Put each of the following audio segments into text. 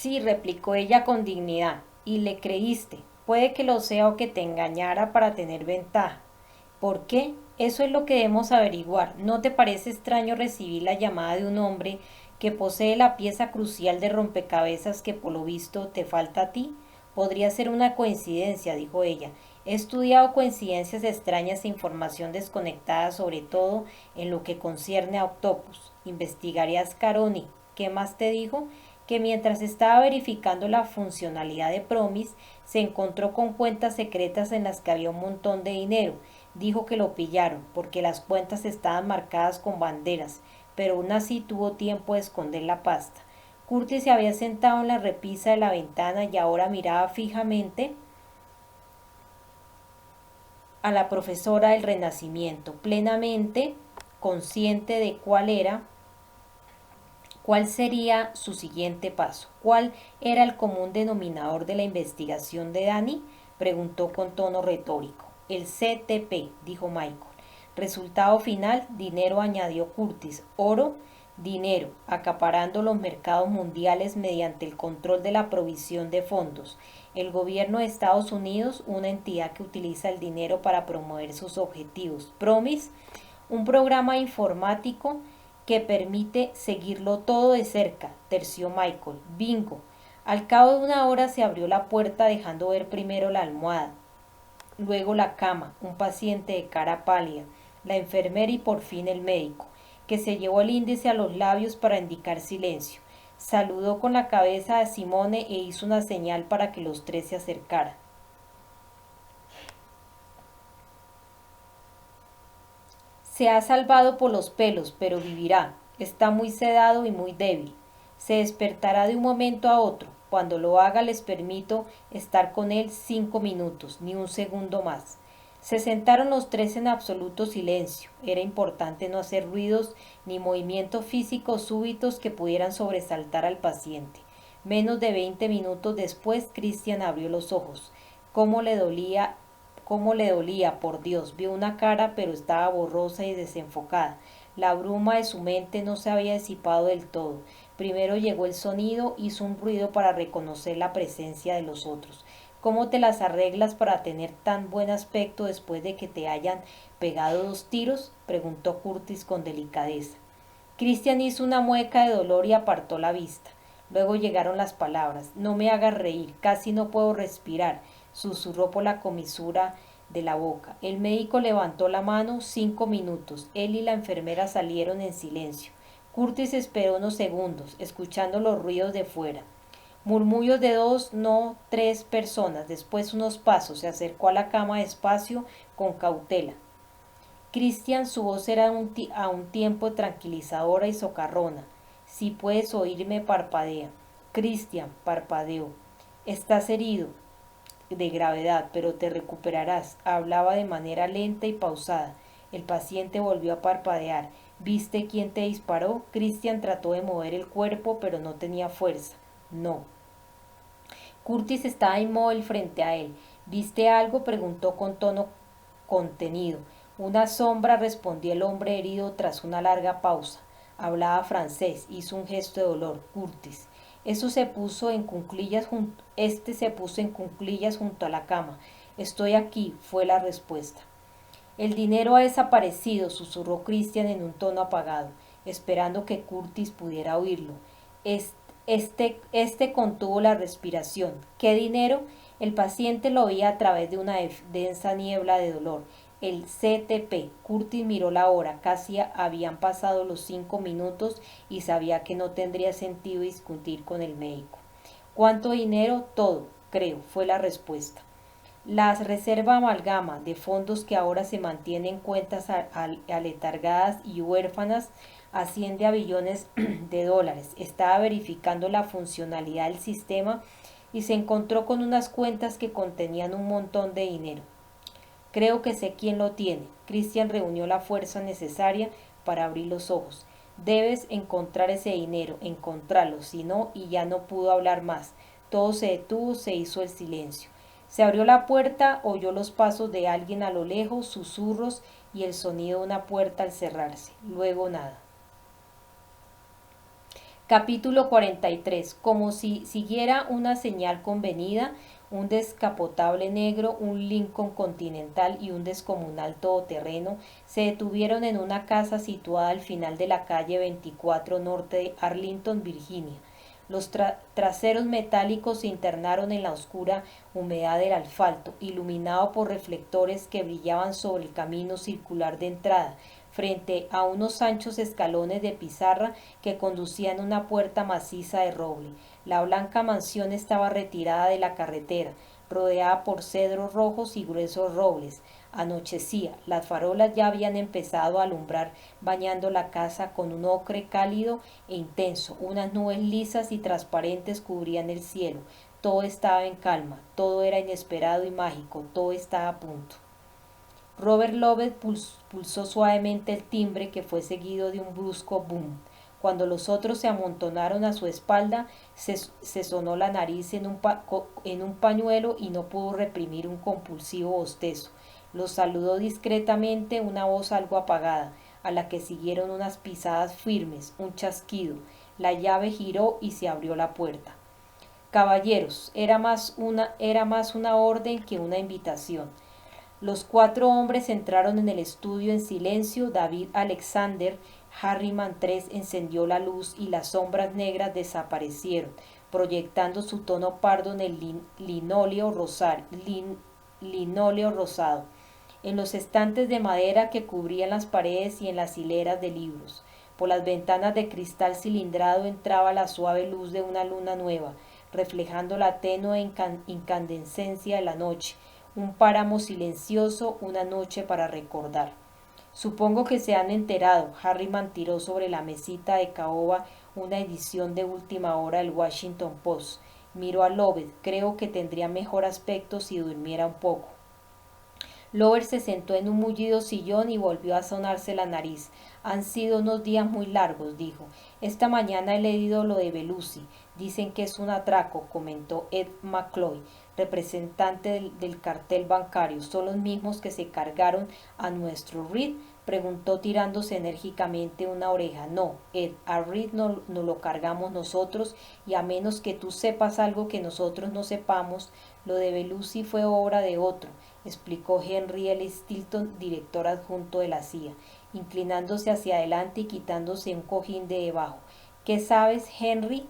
Sí, replicó ella con dignidad, y le creíste. Puede que lo sea o que te engañara para tener ventaja. ¿Por qué? Eso es lo que debemos averiguar. ¿No te parece extraño recibir la llamada de un hombre que posee la pieza crucial de rompecabezas que por lo visto te falta a ti? Podría ser una coincidencia, dijo ella. He estudiado coincidencias extrañas e información desconectada, sobre todo en lo que concierne a Octopus. Investigaré a Ascaroni. ¿Qué más te dijo? Que mientras estaba verificando la funcionalidad de Promis, se encontró con cuentas secretas en las que había un montón de dinero. Dijo que lo pillaron, porque las cuentas estaban marcadas con banderas, pero aún así tuvo tiempo de esconder la pasta. Curtis se había sentado en la repisa de la ventana y ahora miraba fijamente a la profesora del Renacimiento, plenamente consciente de cuál sería su siguiente paso. ¿Cuál era el común denominador de la investigación de Danny? Preguntó con tono retórico. El CTP, dijo Michael. Resultado final, dinero, añadió Curtis. Oro, dinero, acaparando los mercados mundiales mediante el control de la provisión de fondos. El gobierno de Estados Unidos, una entidad que utiliza el dinero para promover sus objetivos. Promise, un programa informático que permite seguirlo todo de cerca, terció Michael. Bingo. Al cabo de una hora se abrió la puerta dejando ver primero la almohada, luego la cama, un paciente de cara pálida, la enfermera y por fin el médico, que se llevó el índice a los labios para indicar silencio. Saludó con la cabeza a Simone e hizo una señal para que los tres se acercaran. Se ha salvado por los pelos, pero vivirá. Está muy sedado y muy débil. Se despertará de un momento a otro. Cuando lo haga les permito estar con él 5 minutos, ni un segundo más. Se sentaron los tres en absoluto silencio. Era importante no hacer ruidos ni movimientos físicos súbitos que pudieran sobresaltar al paciente. Menos de 20 minutos después, Christian abrió los ojos. ¿Cómo le dolía Cómo le dolía, por Dios, vio una cara, pero estaba borrosa y desenfocada. La bruma de su mente no se había disipado del todo. Primero llegó el sonido, hizo un ruido para reconocer la presencia de los otros. ¿Cómo te las arreglas para tener tan buen aspecto después de que te hayan pegado 2 tiros? Preguntó Curtis con delicadeza. Christian hizo una mueca de dolor y apartó la vista. Luego llegaron las palabras. No me hagas reír, casi no puedo respirar, susurró por la comisura de la boca. El médico levantó la mano. 5 minutos. Él y la enfermera salieron en silencio. Curtis esperó unos segundos, escuchando los ruidos de fuera. Murmullos de 2, no 3 personas. Después unos pasos. Se acercó a la cama despacio, con cautela. Christian, su voz era a un tiempo tranquilizadora y socarrona. Si puedes oírme, parpadea. Christian, parpadeó. Estás herido de gravedad, pero te recuperarás. Hablaba de manera lenta y pausada. El paciente volvió a parpadear. ¿Viste quién te disparó? Christian trató de mover el cuerpo, pero no tenía fuerza. No. Curtis estaba inmóvil frente a él. ¿Viste algo? Preguntó con tono contenido. Una sombra, respondió el hombre herido tras una larga pausa. Hablaba francés. Hizo un gesto de dolor. Curtis. Este se puso en cuclillas junto a la cama. Estoy aquí, fue la respuesta. El dinero ha desaparecido, susurró Christian en un tono apagado, esperando que Curtis pudiera oírlo. Este contuvo la respiración. ¿Qué dinero? El paciente lo oía a través de una densa niebla de dolor. El CTP. Curtis miró la hora. Casi habían pasado los 5 minutos y sabía que no tendría sentido discutir con el médico. ¿Cuánto dinero? Todo, creo, fue la respuesta. La reserva amalgama de fondos que ahora se mantiene en cuentas aletargadas y huérfanas asciende a billones de dólares. Estaba verificando la funcionalidad del sistema y se encontró con unas cuentas que contenían un montón de dinero. Creo que sé quién lo tiene. Christian reunió la fuerza necesaria para abrir los ojos. Debes encontrar ese dinero, encontrarlo, si no, y ya no pudo hablar más. Todo se detuvo, se hizo el silencio. Se abrió la puerta, oyó los pasos de alguien a lo lejos, susurros y el sonido de una puerta al cerrarse. Luego nada. Capítulo 43. Como si siguiera una señal convenida, un descapotable negro, un Lincoln Continental y un descomunal todoterreno se detuvieron en una casa situada al final de la calle 24 norte de Arlington, Virginia. Los traseros metálicos se internaron en la oscura humedad del asfalto, iluminado por reflectores que brillaban sobre el camino circular de entrada, frente a unos anchos escalones de pizarra que conducían a una puerta maciza de roble. La blanca mansión estaba retirada de la carretera, rodeada por cedros rojos y gruesos robles. Anochecía, las farolas ya habían empezado a alumbrar, bañando la casa con un ocre cálido e intenso. Unas nubes lisas y transparentes cubrían el cielo. Todo estaba en calma, todo era inesperado y mágico, todo estaba a punto. Robert Lovett pulsó suavemente el timbre, que fue seguido de un brusco boom. Cuando los otros se amontonaron a su espalda, se sonó la nariz en un pañuelo y no pudo reprimir un compulsivo bostezo. Los saludó discretamente una voz algo apagada, a la que siguieron unas pisadas firmes, un chasquido. La llave giró y se abrió la puerta. Caballeros, era más una orden que una invitación. Los 4 hombres entraron en el estudio en silencio. David Alexander Harriman III encendió la luz y las sombras negras desaparecieron, proyectando su tono pardo en el linóleo rosado, en los estantes de madera que cubrían las paredes y en las hileras de libros. Por las ventanas de cristal cilindrado entraba la suave luz de una luna nueva, reflejando la tenue incandescencia de la noche. Un páramo silencioso, una noche para recordar. Supongo que se han enterado. Harriman tiró sobre la mesita de caoba una edición de última hora del Washington Post. Miró a Lovett. Creo que tendría mejor aspecto si durmiera un poco. Lovett se sentó en un mullido sillón y volvió a sonarse la nariz. Han sido unos días muy largos, dijo. Esta mañana he leído lo de Belusi. Dicen que es un atraco, comentó Ed McCloy, representante del cartel bancario. ¿Son los mismos que se cargaron a nuestro Reed? Preguntó tirándose enérgicamente una oreja. No, Ed, a Reed no lo cargamos nosotros, y a menos que tú sepas algo que nosotros no sepamos, lo de Belusi fue obra de otro, explicó Henry L. Stilton, director adjunto de la CIA, inclinándose hacia adelante y quitándose un cojín de debajo. ¿Qué sabes, Henry?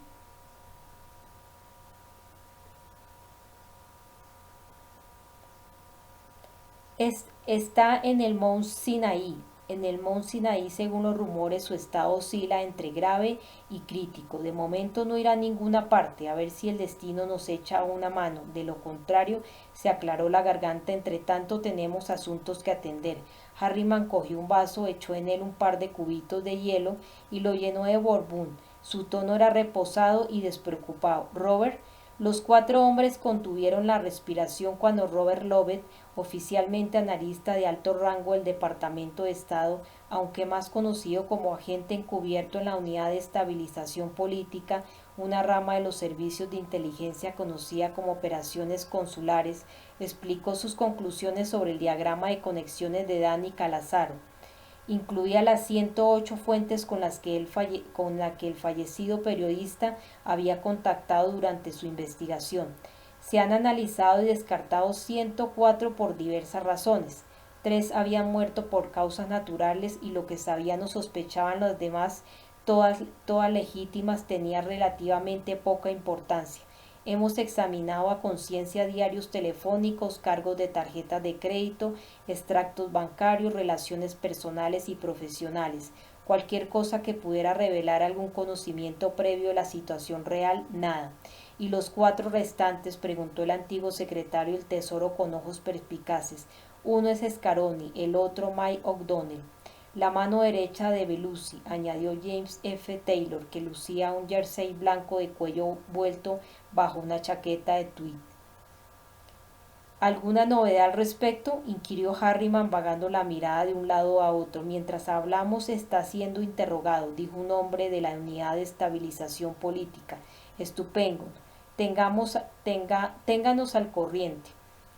Está en el Mount Sinaí. En el Mount Sinaí, según los rumores, su estado oscila entre grave y crítico. De momento no irá a ninguna parte, a ver si el destino nos echa una mano. De lo contrario, se aclaró la garganta. Entre tanto, tenemos asuntos que atender. Harriman cogió un vaso, echó en él un par de cubitos de hielo y lo llenó de bourbon. Su tono era reposado y despreocupado. Robert, los 4 hombres contuvieron la respiración cuando Robert Lovett, oficialmente analista de alto rango del Departamento de Estado, aunque más conocido como agente encubierto en la Unidad de Estabilización Política, una rama de los servicios de inteligencia conocida como operaciones consulares, explicó sus conclusiones sobre el diagrama de conexiones de Danny Calazaro. Incluía las 108 fuentes con la que el fallecido periodista había contactado durante su investigación. Se han analizado y descartado 104 por diversas razones. 3 habían muerto por causas naturales y lo que sabían o sospechaban los demás, todas legítimas, tenía relativamente poca importancia. Hemos examinado a conciencia diarios telefónicos, cargos de tarjetas de crédito, extractos bancarios, relaciones personales y profesionales. Cualquier cosa que pudiera revelar algún conocimiento previo de la situación real, nada. ¿Y los 4 restantes? Preguntó el antiguo secretario del Tesoro con ojos perspicaces. Uno es Scaroni, el otro Mike O'Donnell. La mano derecha de Belusi, añadió James F. Taylor, que lucía un jersey blanco de cuello vuelto bajo una chaqueta de tweed. ¿Alguna novedad al respecto?, inquirió Harriman, vagando la mirada de un lado a otro. Mientras hablamos está siendo interrogado, dijo un hombre de la Unidad de Estabilización Política. Estupendo. Ténganos al corriente.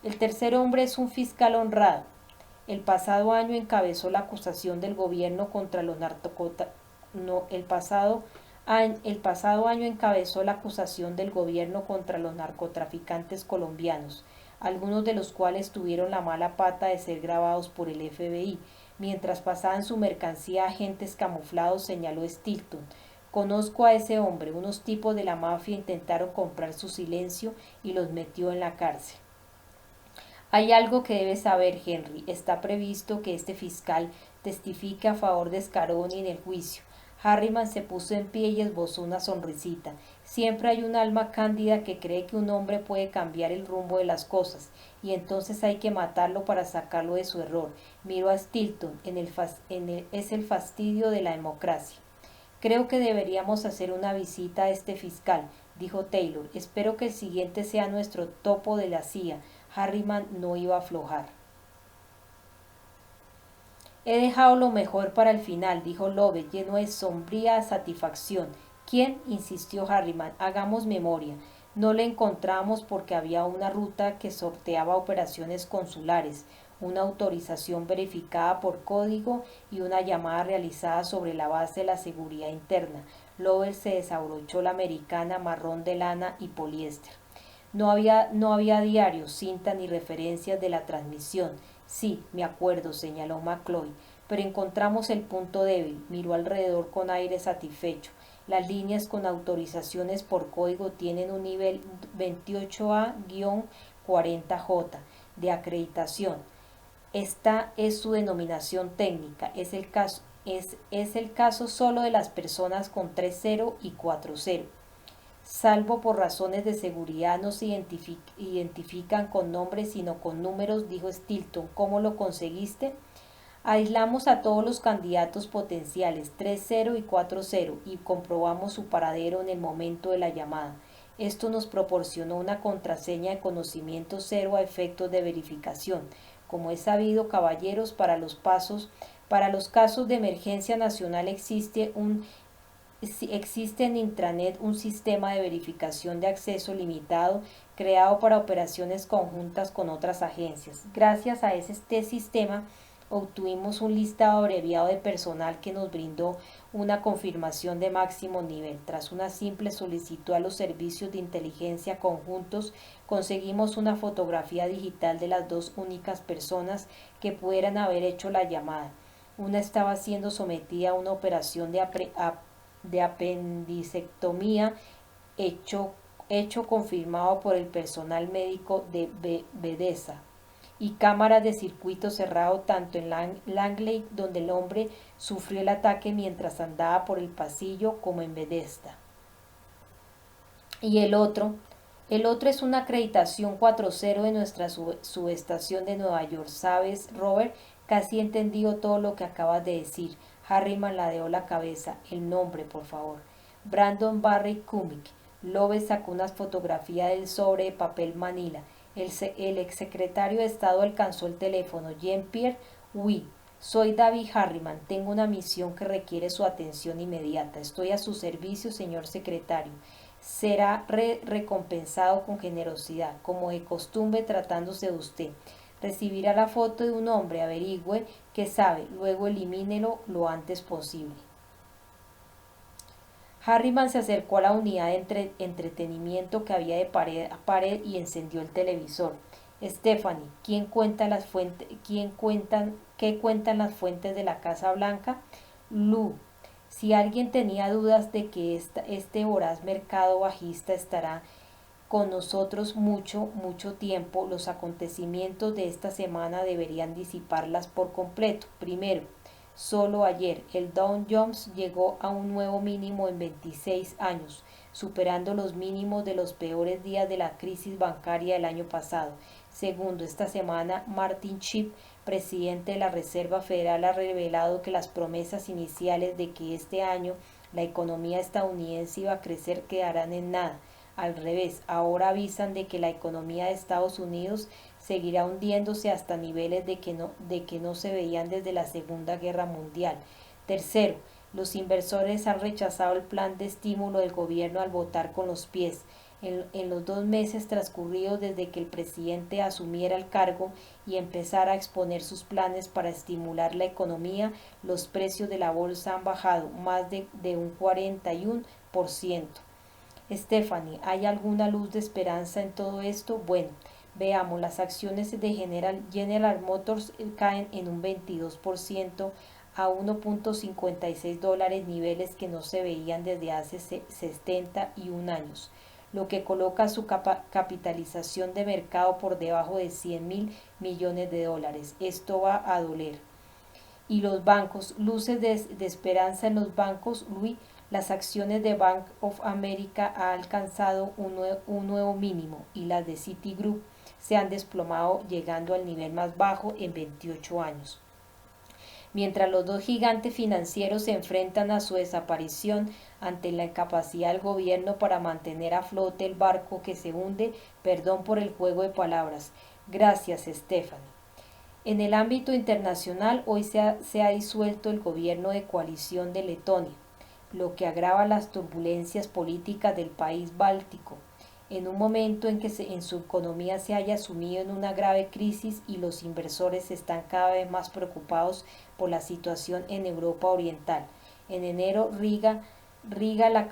El tercer hombre es un fiscal honrado. El pasado año encabezó la acusación del gobierno contra los el pasado El pasado año encabezó la acusación del gobierno contra los narcotraficantes colombianos, algunos de los cuales tuvieron la mala pata de ser grabados por el FBI. Mientras pasaban su mercancía agentes camuflados, señaló Stilton. Conozco a ese hombre, unos tipos de la mafia intentaron comprar su silencio y los metió en la cárcel. Hay algo que debes saber, Henry. Está previsto que este fiscal testifique a favor de Scaroni en el juicio. Harriman se puso en pie y esbozó una sonrisita. Siempre hay un alma cándida que cree que un hombre puede cambiar el rumbo de las cosas, y entonces hay que matarlo para sacarlo de su error. Miró a Stilton. Es el fastidio de la democracia. Creo que deberíamos hacer una visita a este fiscal, dijo Taylor. Espero que el siguiente sea nuestro topo de la CIA. Harriman no iba a aflojar. He dejado lo mejor para el final, dijo Lovett, lleno de sombría satisfacción. ¿Quién? Insistió Harriman. Hagamos memoria. No le encontramos porque había una ruta que sorteaba operaciones consulares, una autorización verificada por código y una llamada realizada sobre la base de la seguridad interna. Lovett se desabrochó la americana marrón de lana y poliéster. No había diarios, cinta ni referencias de la transmisión. Sí, me acuerdo, señaló McCloy, pero encontramos el punto débil. Miró alrededor con aire satisfecho. Las líneas con autorizaciones por código tienen un nivel 28A-40J de acreditación. Esta es su denominación técnica. Es el caso solo de las personas con 3.0 y 4.0. Salvo por razones de seguridad no se identifican con nombres sino con números, dijo Stilton. ¿Cómo lo conseguiste? Aislamos a todos los candidatos potenciales 3.0 y 4.0 y comprobamos su paradero en el momento de la llamada. Esto nos proporcionó una contraseña de conocimiento cero a efectos de verificación. Como es sabido, caballeros, para los casos de emergencia nacional existe en intranet un sistema de verificación de acceso limitado creado para operaciones conjuntas con otras agencias. Gracias a este sistema obtuvimos un listado abreviado de personal que nos brindó una confirmación de máximo nivel. Tras una simple solicitud a los servicios de inteligencia conjuntos, conseguimos una fotografía digital de las dos únicas personas que pudieran haber hecho la llamada. Una estaba siendo sometida a una operación de apendicectomía hecho confirmado por el personal médico de Bethesda, y cámaras de circuito cerrado tanto en Langley, donde el hombre sufrió el ataque mientras andaba por el pasillo, como en Bethesda. Y el otro es una acreditación 4.0 de nuestra subestación de Nueva York. ¿Sabes, Robert? Casi he entendido todo lo que acabas de decir. Harriman ladeó la cabeza. El nombre, por favor. Brandon Barry Cumming. Lovett sacó una fotografía del sobre de papel manila. El exsecretario de Estado alcanzó el teléfono. Jean-Pierre, oui. Soy David Harriman. Tengo una misión que requiere su atención inmediata. Estoy a su servicio, señor secretario. Será recompensado con generosidad, como de costumbre tratándose de usted. Recibirá la foto de un hombre, averigüe qué sabe, luego elimínelo lo antes posible. Harriman se acercó a la unidad de entretenimiento que había de pared a pared y encendió el televisor. Stephanie, ¿qué cuentan las fuentes de la Casa Blanca? Lou, si alguien tenía dudas de que este voraz mercado bajista estará con nosotros mucho tiempo, los acontecimientos de esta semana deberían disiparlas por completo. Primero, solo ayer, el Dow Jones llegó a un nuevo mínimo en 26 años, superando los mínimos de los peores días de la crisis bancaria del año pasado. Segundo, esta semana, Martin Chip, presidente de la Reserva Federal, ha revelado que las promesas iniciales de que este año la economía estadounidense iba a crecer quedarán en nada. Al revés, ahora avisan de que la economía de Estados Unidos seguirá hundiéndose hasta niveles de que no se veían desde la Segunda Guerra Mundial. Tercero, los inversores han rechazado el plan de estímulo del gobierno al votar con los pies. en los 2 meses transcurridos desde que el presidente asumiera el cargo y empezara a exponer sus planes para estimular la economía, los precios de la bolsa han bajado más de un 41%. Stephanie, ¿hay alguna luz de esperanza en todo esto? Bueno, veamos, las acciones de General Motors caen en un 22% a $1.56, niveles que no se veían desde hace 71 años, lo que coloca su capitalización de mercado por debajo de 100.000 millones de dólares. Esto va a doler. Y los bancos, luces de esperanza en los bancos, Luis. Las acciones de Bank of America han alcanzado un nuevo mínimo y las de Citigroup se han desplomado llegando al nivel más bajo en 28 años. Mientras los dos gigantes financieros se enfrentan a su desaparición ante la incapacidad del gobierno para mantener a flote el barco que se hunde, perdón por el juego de palabras. Gracias, Stephanie. En el ámbito internacional, hoy se ha disuelto el gobierno de coalición de Letonia, lo que agrava las turbulencias políticas del país báltico, en un momento en que en su economía se haya sumido en una grave crisis y los inversores están cada vez más preocupados por la situación en Europa Oriental. En enero, Riga, la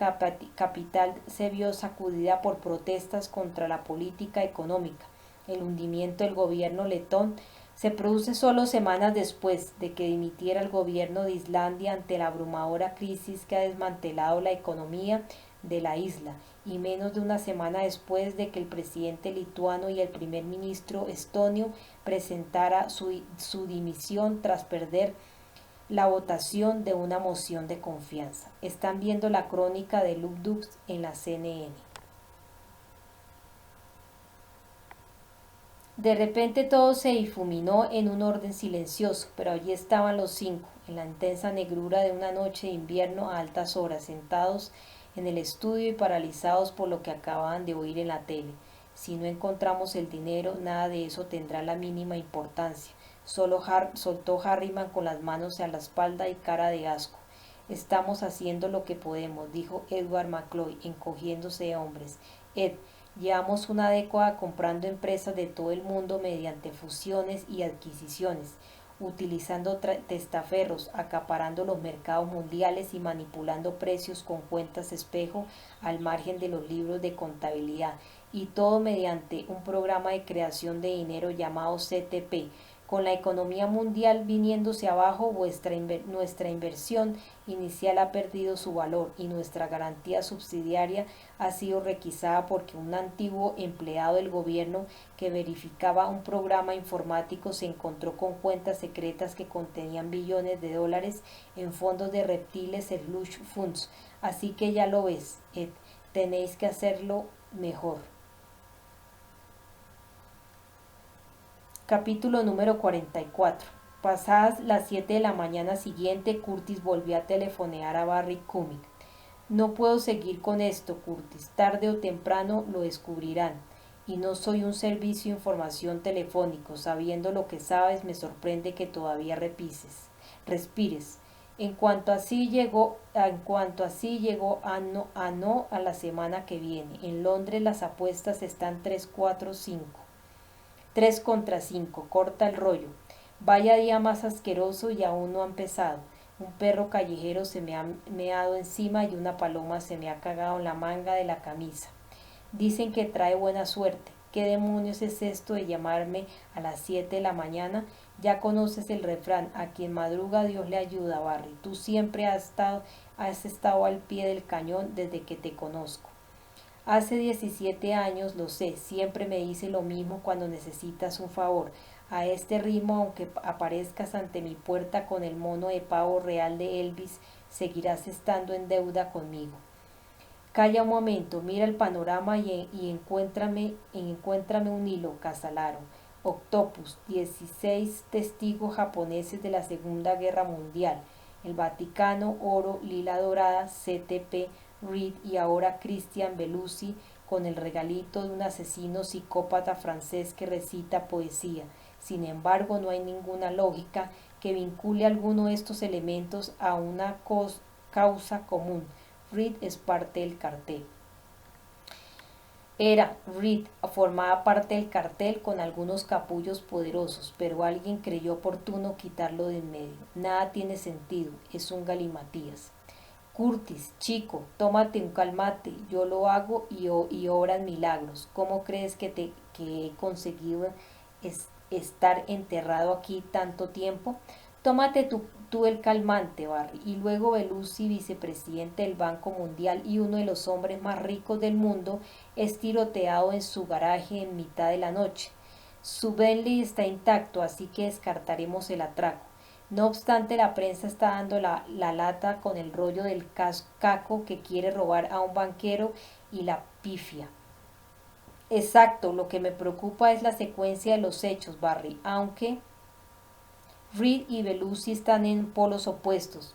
capital, se vio sacudida por protestas contra la política económica. El hundimiento del gobierno letón se produce solo semanas después de que dimitiera el gobierno de Islandia ante la abrumadora crisis que ha desmantelado la economía de la isla, y menos de una semana después de que el presidente lituano y el primer ministro estonio presentara su dimisión tras perder la votación de una moción de confianza. Están viendo la crónica de Lubdux en la CNN. De repente todo se difuminó en un orden silencioso, pero allí estaban los cinco, en la intensa negrura de una noche de invierno a altas horas, sentados en el estudio y paralizados por lo que acababan de oír en la tele. Si no encontramos el dinero, nada de eso tendrá la mínima importancia. Soltó Harriman con las manos a la espalda y cara de asco. Estamos haciendo lo que podemos, dijo Edward McCloy, encogiéndose de hombres. Ed, llevamos una década comprando empresas de todo el mundo mediante fusiones y adquisiciones, utilizando testaferros, acaparando los mercados mundiales y manipulando precios con cuentas espejo al margen de los libros de contabilidad, y todo mediante un programa de creación de dinero llamado CTP. Con la economía mundial viniéndose abajo, nuestra inversión inicial ha perdido su valor y nuestra garantía subsidiaria ha sido requisada porque un antiguo empleado del gobierno que verificaba un programa informático se encontró con cuentas secretas que contenían billones de dólares en fondos de reptiles slush funds. Así que ya lo ves, Ed, tenéis que hacerlo mejor. Capítulo número 44. Pasadas las 7 de la mañana siguiente, Curtis volvió a telefonear a Barry Cumming. No puedo seguir con esto, Curtis. Tarde o temprano lo descubrirán. Y no soy un servicio de información telefónico. Sabiendo lo que sabes, me sorprende que todavía respires. En cuanto así llegó a la semana que viene. En Londres las apuestas están 3-4-5. 3 contra 5, corta el rollo. Vaya día más asqueroso y aún no ha empezado. Un perro callejero se me ha meado encima y una paloma se me ha cagado en la manga de la camisa. Dicen que trae buena suerte. ¿Qué demonios es esto de llamarme a las 7 de la mañana? Ya conoces el refrán, a quien madruga Dios le ayuda, Barry. Tú siempre has estado al pie del cañón desde que te conozco. Hace 17 años, lo sé, siempre me dice lo mismo cuando necesitas un favor. A este ritmo, aunque aparezcas ante mi puerta con el mono de pavo real de Elvis, seguirás estando en deuda conmigo. Calla un momento, mira el panorama y encuéntrame un hilo, Casalaro. Octopus, 16 testigos japoneses de la Segunda Guerra Mundial, el Vaticano, oro, lila dorada, CTP, Reed y ahora Christian Belushi con el regalito de un asesino psicópata francés que recita poesía. Sin embargo, no hay ninguna lógica que vincule alguno de estos elementos a una causa común. Reed es parte del cartel. Era Reed, formaba parte del cartel con algunos capullos poderosos, pero alguien creyó oportuno quitarlo de en medio. Nada tiene sentido, es un galimatías. Curtis, chico, tómate un calmate, yo lo hago y obran milagros. ¿Cómo crees que he conseguido estar enterrado aquí tanto tiempo? Tómate tú el calmante, Barry. Y luego Belusi, vicepresidente del Banco Mundial y uno de los hombres más ricos del mundo, es tiroteado en su garaje en mitad de la noche. Su Bentley está intacto, así que descartaremos el atraco. No obstante, la prensa está dando la lata con el rollo del caco que quiere robar a un banquero y la pifia. Exacto, lo que me preocupa es la secuencia de los hechos, Barry, aunque Reed y Belusi están en polos opuestos.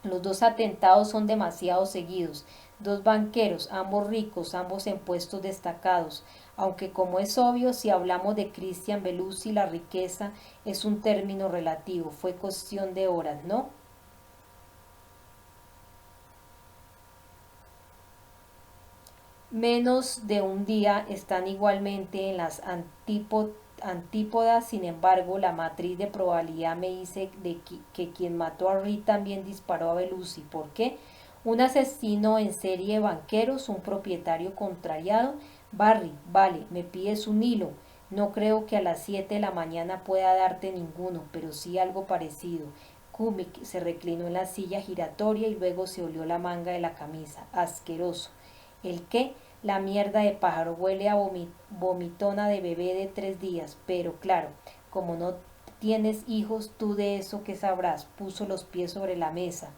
Los dos atentados son demasiado seguidos. Dos banqueros, ambos ricos, ambos en puestos destacados. Aunque como es obvio, si hablamos de Christian Belusi, la riqueza es un término relativo. Fue cuestión de horas, ¿no? Menos de un día están igualmente en las antípodas. Sin embargo, la matriz de probabilidad me dice que quien mató a Reed también disparó a Belusi. ¿Por qué? Un asesino en serie de banqueros, un propietario contrariado. Barry, vale, me pides un hilo. No creo que a las 7 de la mañana pueda darte ninguno, pero sí algo parecido. Kumik se reclinó en la silla giratoria y luego se olió la manga de la camisa. Asqueroso. ¿El qué? La mierda de pájaro huele a vomitona de bebé de 3 días, pero claro, como no tienes hijos, tú de eso que sabrás. Puso los pies sobre la mesa.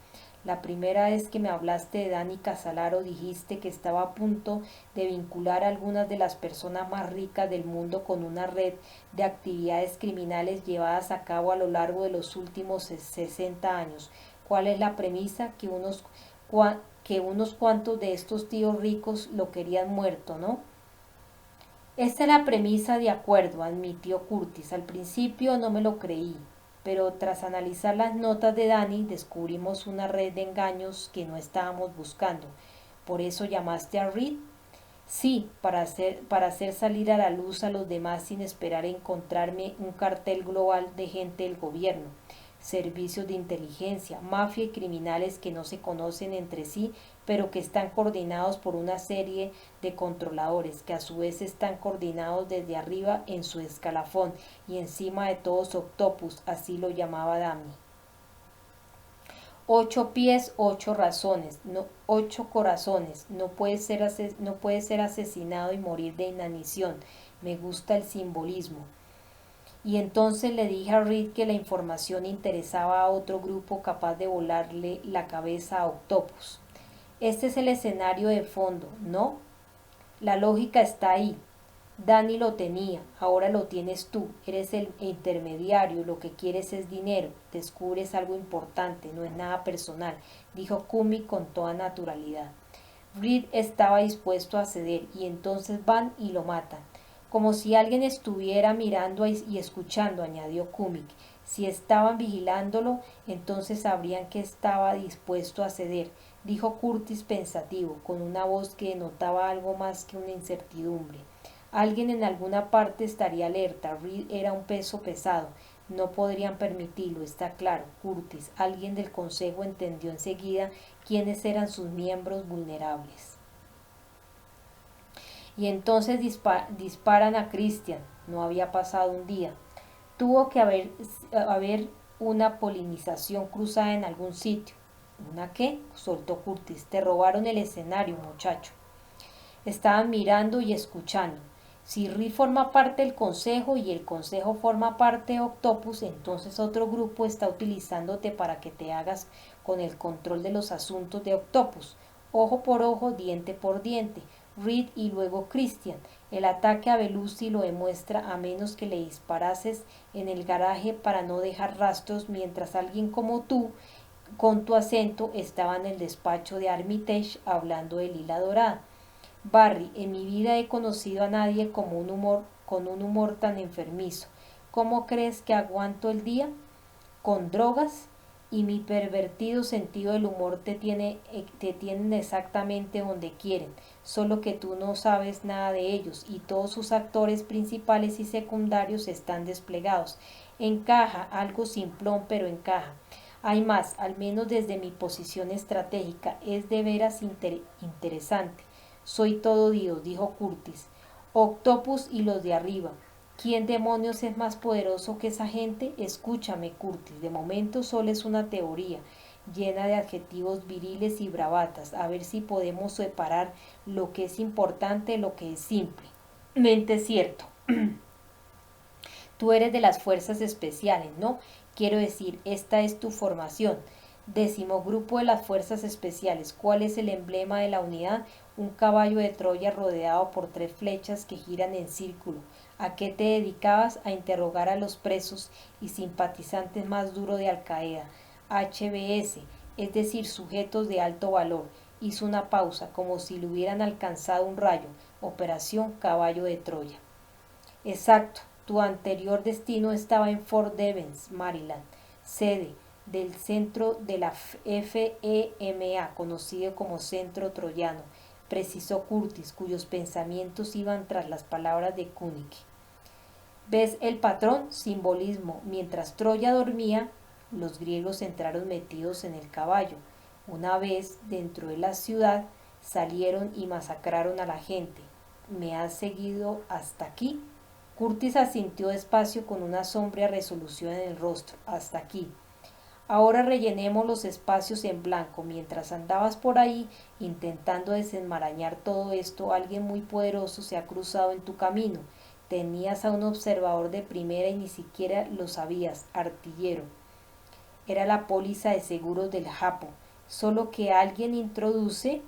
La primera vez que me hablaste de Dani Casalaro dijiste que estaba a punto de vincular a algunas de las personas más ricas del mundo con una red de actividades criminales llevadas a cabo a lo largo de los últimos 60 años. ¿Cuál es la premisa? Que unos cuantos de estos tíos ricos lo querían muerto, ¿no? Esta es la premisa, de acuerdo, admitió Curtis. Al principio no me lo creí, pero tras analizar las notas de Danny descubrimos una red de engaños que no estábamos buscando. ¿Por eso llamaste a Reed? Sí, para hacer salir a la luz a los demás sin esperar encontrarme un cartel global de gente del gobierno, servicios de inteligencia, mafia y criminales que no se conocen entre sí, pero que están coordinados por una serie de controladores, que a su vez están coordinados desde arriba en su escalafón y encima de todos Octopus, así lo llamaba Dami. 8 pies, 8 razones, no, 8 corazones. No puede ser asesinado y morir de inanición. Me gusta el simbolismo. Y entonces le dije a Reed que la información interesaba a otro grupo capaz de volarle la cabeza a Octopus. Este es el escenario de fondo, ¿no? La lógica está ahí. Danny lo tenía, ahora lo tienes tú. Eres el intermediario, lo que quieres es dinero. Descubres algo importante, no es nada personal, dijo Kumi con toda naturalidad. Reed estaba dispuesto a ceder y entonces van y lo matan. Como si alguien estuviera mirando y escuchando, añadió Kumik. Si estaban vigilándolo, entonces sabrían que estaba dispuesto a ceder, dijo Curtis pensativo, con una voz que denotaba algo más que una incertidumbre. Alguien en alguna parte estaría alerta. Reed era un peso pesado. No podrían permitirlo, está claro. Curtis, alguien del consejo, entendió enseguida quiénes eran sus miembros vulnerables. Y entonces disparan a Christian. No había pasado un día. Tuvo que haber una polinización cruzada en algún sitio. ¿Una qué? Soltó Curtis. Te robaron el escenario, muchacho. Estaban mirando y escuchando. Si Reed forma parte del consejo y el consejo forma parte de Octopus, entonces otro grupo está utilizándote para que te hagas con el control de los asuntos de Octopus. Ojo por ojo, diente por diente. Reed y luego Christian. El ataque a Belusi lo demuestra, a menos que le disparases en el garaje para no dejar rastros, mientras alguien como tú, con tu acento, estaba en el despacho de Armitage hablando de Lila Dorada. Barry, en mi vida he conocido a nadie con un humor tan enfermizo. ¿Cómo crees que aguanto el día? ¿Con drogas? y mi pervertido sentido del humor te tienen exactamente donde quieren, solo que tú no sabes nada de ellos y todos sus actores principales y secundarios están desplegados. Encaja, algo simplón, pero encaja. Hay más, al menos desde mi posición estratégica, es de veras interesante. Soy todo Dios, dijo Curtis. Octopus y los de arriba. ¿Quién demonios es más poderoso que esa gente? Escúchame, Curtis, de momento solo es una teoría, llena de adjetivos viriles y bravatas, a ver si podemos separar lo que es importante de lo que es simple. Mente cierto. Tú eres de las fuerzas especiales, ¿no? Quiero decir, esta es tu formación. 10º grupo de las fuerzas especiales. ¿Cuál es el emblema de la unidad? Un caballo de Troya rodeado por 3 flechas que giran en círculo. ¿A qué te dedicabas? A interrogar a los presos y simpatizantes más duros de Al Qaeda. HBS, es decir, sujetos de alto valor. Hizo una pausa, como si le hubieran alcanzado un rayo. Operación Caballo de Troya. Exacto. Tu anterior destino estaba en Fort Devens, Maryland, sede del centro de la FEMA, conocido como Centro Troyano, precisó Curtis, cuyos pensamientos iban tras las palabras de Koenig. ¿Ves el patrón? Simbolismo. Mientras Troya dormía, los griegos entraron metidos en el caballo. Una vez dentro de la ciudad, salieron y masacraron a la gente. ¿Me has seguido hasta aquí? Curtis asintió despacio con una sombría resolución en el rostro. Hasta aquí. Ahora rellenemos los espacios en blanco. Mientras andabas por ahí intentando desenmarañar todo esto, alguien muy poderoso se ha cruzado en tu camino. Tenías a un observador de primera y ni siquiera lo sabías, artillero. Era la póliza de seguros del Japo. Solo que alguien introduce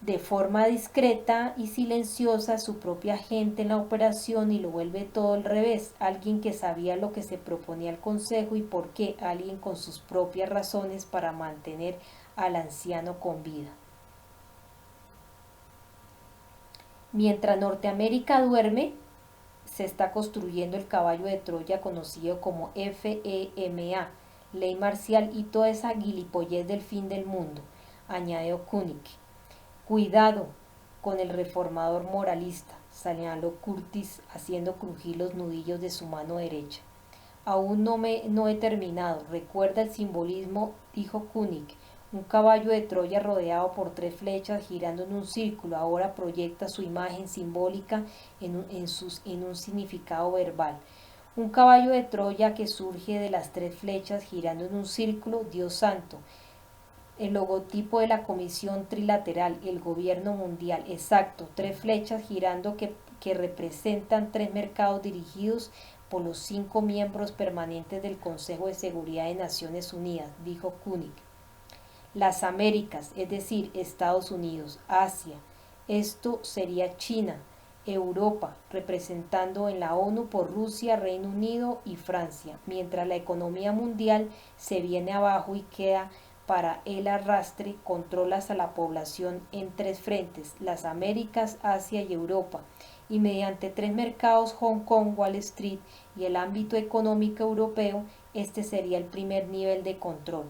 de forma discreta y silenciosa su propia gente en la operación y lo vuelve todo al revés. Alguien que sabía lo que se proponía el consejo y por qué. Alguien con sus propias razones para mantener al anciano con vida. Mientras Norteamérica duerme, se está construyendo el caballo de Troya conocido como FEMA, ley marcial y toda esa gilipollez del fin del mundo, añadió Koenig. Cuidado con el reformador moralista, señaló Curtis haciendo crujir los nudillos de su mano derecha. Aún no he terminado. Recuerda el simbolismo, dijo Koenig. Un caballo de Troya rodeado por 3 flechas girando en un círculo ahora proyecta su imagen simbólica en un significado verbal. Un caballo de Troya que surge de las 3 flechas girando en un círculo, Dios santo. El logotipo de la Comisión Trilateral, el gobierno mundial, exacto, 3 flechas girando que representan 3 mercados dirigidos por los 5 miembros permanentes del Consejo de Seguridad de Naciones Unidas, dijo Koenig. Las Américas, es decir, Estados Unidos, Asia, esto sería China, Europa, representando en la ONU por Rusia, Reino Unido y Francia, mientras la economía mundial se viene abajo y queda para el arrastre, controlas a la población en 3 frentes, las Américas, Asia y Europa, y mediante 3 mercados, Hong Kong, Wall Street y el ámbito económico europeo, este sería el primer nivel de control.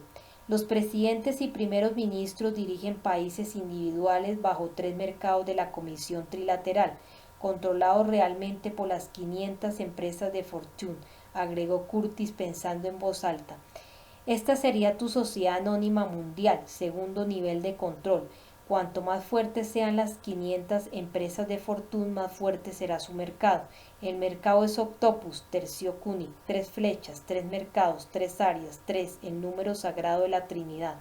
Los presidentes y primeros ministros dirigen países individuales bajo 3 mercados de la Comisión Trilateral, controlados realmente por las 500 empresas de Fortune, agregó Curtis pensando en voz alta. Esta sería tu sociedad anónima mundial, segundo nivel de control. Cuanto más fuertes sean las 500 empresas de Fortune, más fuerte será su mercado. El mercado es Octopus, terció Koenig, 3 flechas, 3 mercados, 3 áreas, 3, el número sagrado de la Trinidad.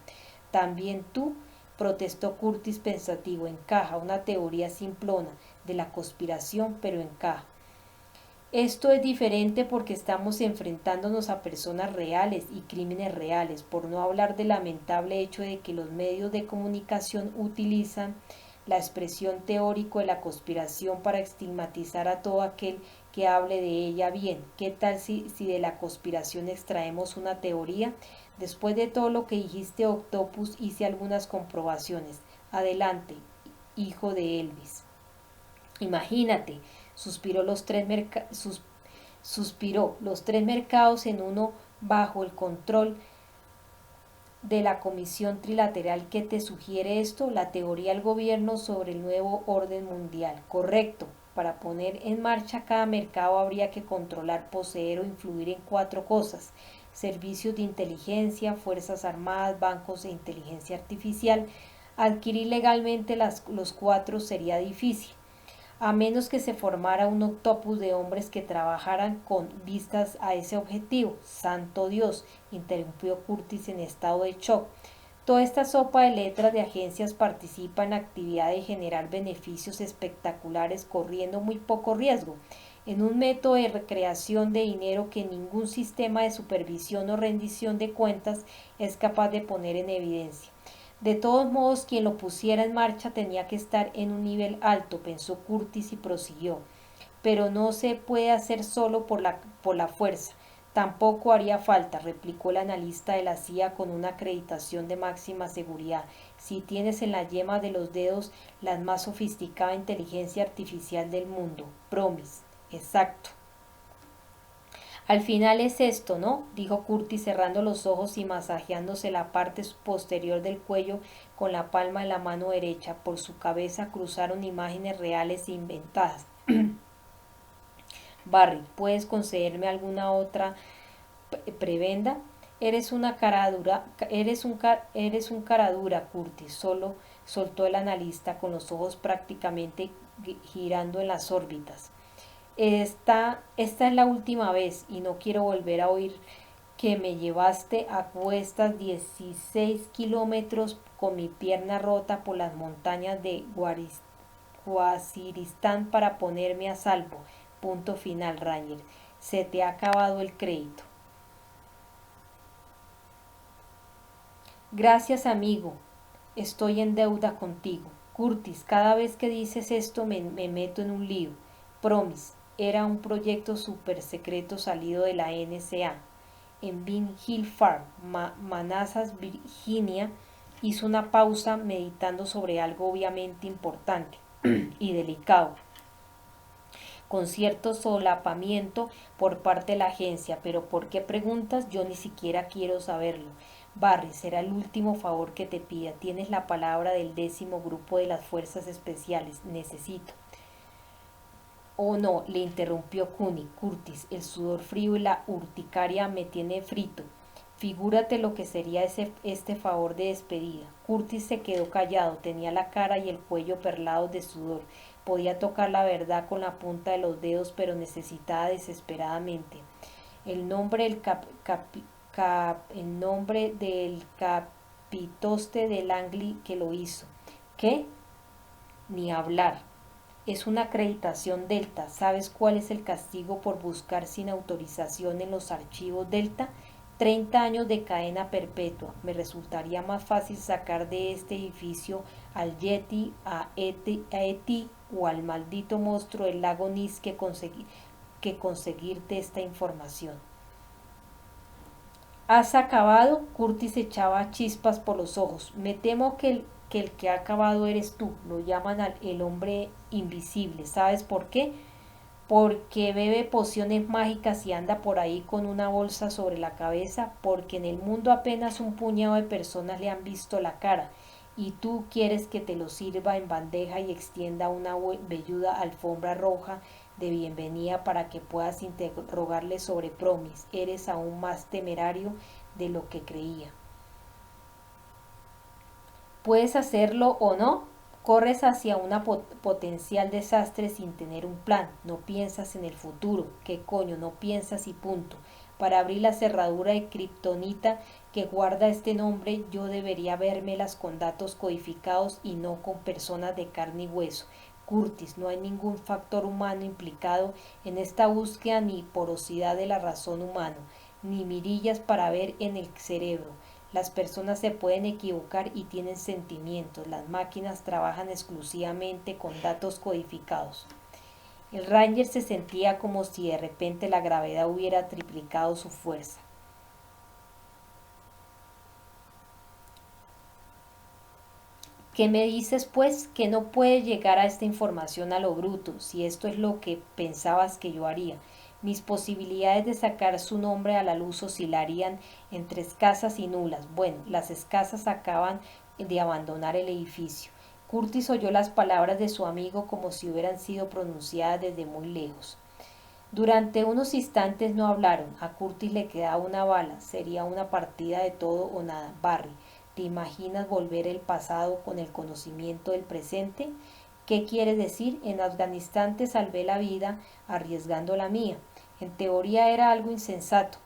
También tú, protestó Curtis pensativo, encaja, una teoría simplona de la conspiración, pero encaja. Esto es diferente porque estamos enfrentándonos a personas reales y crímenes reales, por no hablar del lamentable hecho de que los medios de comunicación utilizan la expresión teórico de la conspiración para estigmatizar a todo aquel que hable de ella bien. ¿Qué tal si de la conspiración extraemos una teoría? Después de todo lo que dijiste, Octopus, hice algunas comprobaciones. Adelante, hijo de Elvis. Imagínate, suspiró los 3 mercados en uno bajo el control de la Comisión Trilateral que te sugiere esto, la teoría del gobierno sobre el nuevo orden mundial. Correcto. Para poner en marcha cada mercado habría que controlar, poseer o influir en 4 cosas: servicios de inteligencia, fuerzas armadas, bancos e inteligencia artificial. Adquirir legalmente los 4 sería difícil, a menos que se formara un octopus de hombres que trabajaran con vistas a ese objetivo. Santo Dios, interrumpió Curtis en estado de shock. Toda esta sopa de letras de agencias participa en la actividad de generar beneficios espectaculares corriendo muy poco riesgo, en un método de recreación de dinero que ningún sistema de supervisión o rendición de cuentas es capaz de poner en evidencia. De todos modos, quien lo pusiera en marcha tenía que estar en un nivel alto, pensó Curtis y prosiguió. Pero no se puede hacer solo por la fuerza. Tampoco haría falta, replicó el analista de la CIA con una acreditación de máxima seguridad, si tienes en la yema de los dedos la más sofisticada inteligencia artificial del mundo. Promis. Exacto. Al final es esto, ¿no? Dijo Curtis cerrando los ojos y masajeándose la parte posterior del cuello con la palma de la mano derecha. Por su cabeza cruzaron imágenes reales e inventadas. Barry, ¿puedes concederme alguna otra prebenda? Eres una cara dura, eres un cara dura, Curtis, solo soltó el analista con los ojos prácticamente girando en las órbitas. Esta es la última vez y no quiero volver a oír que me llevaste a cuestas 16 kilómetros con mi pierna rota por las montañas de Waziristán para ponerme a salvo. Punto final, Ranger. Se te ha acabado el crédito. Gracias, amigo. Estoy en deuda contigo. Curtis, cada vez que dices esto me meto en un lío. Promise era un proyecto súper secreto salido de la NSA. En Bean Hill Farm, Manassas, Virginia, hizo una pausa meditando sobre algo obviamente importante y delicado, con cierto solapamiento por parte de la agencia. Pero ¿por qué preguntas? Yo ni siquiera quiero saberlo. Barry, será el último favor que te pida. Tienes la palabra del 10º grupo de las fuerzas especiales. Necesito. Oh no, le interrumpió Curtis, el sudor frío y la urticaria me tiene frito. Figúrate lo que sería este favor de despedida. Curtis se quedó callado, tenía la cara y el cuello perlados de sudor. Podía tocar la verdad con la punta de los dedos, pero necesitaba desesperadamente el nombre del capitoste de Langley que lo hizo. ¿Qué? Ni hablar. Es una acreditación Delta. ¿Sabes cuál es el castigo por buscar sin autorización en los archivos Delta? 30 años de cadena perpetua. Me resultaría más fácil sacar de este edificio al Yeti, a Eti o al maldito monstruo del lago Ness que conseguirte esta información. ¿Has acabado? Curtis echaba chispas por los ojos. Me temo que el que ha acabado eres tú. Lo llaman el hombre invisible. ¿Sabes por qué? Porque bebe pociones mágicas y anda por ahí con una bolsa sobre la cabeza, porque en el mundo apenas un puñado de personas le han visto la cara, y tú quieres que te lo sirva en bandeja y extienda una velluda alfombra roja de bienvenida para que puedas interrogarle sobre Promis. Eres aún más temerario de lo que creía. ¿Puedes hacerlo o no? Corres hacia un potencial desastre sin tener un plan. No piensas en el futuro. ¿Qué coño? No piensas y punto. Para abrir la cerradura de kriptonita que guarda este nombre, yo debería vérmelas con datos codificados y no con personas de carne y hueso. Curtis, no hay ningún factor humano implicado en esta búsqueda, ni porosidad de la razón humana, ni mirillas para ver en el cerebro. Las personas se pueden equivocar y tienen sentimientos. Las máquinas trabajan exclusivamente con datos codificados. El Ranger se sentía como si de repente la gravedad hubiera triplicado su fuerza. ¿Qué me dices, pues? Que no puedes llegar a esta información a lo bruto, si esto es lo que pensabas que yo haría. Mis posibilidades de sacar su nombre a la luz oscilarían entre escasas y nulas. Bueno, las escasas acaban de abandonar el edificio. Curtis oyó las palabras de su amigo como si hubieran sido pronunciadas desde muy lejos. Durante unos instantes no hablaron. A Curtis le quedaba una bala. Sería una partida de todo o nada. Barry, ¿te imaginas volver el pasado con el conocimiento del presente? ¿Qué quiere decir? En Afganistán te salvé la vida arriesgando la mía. En teoría era algo insensato.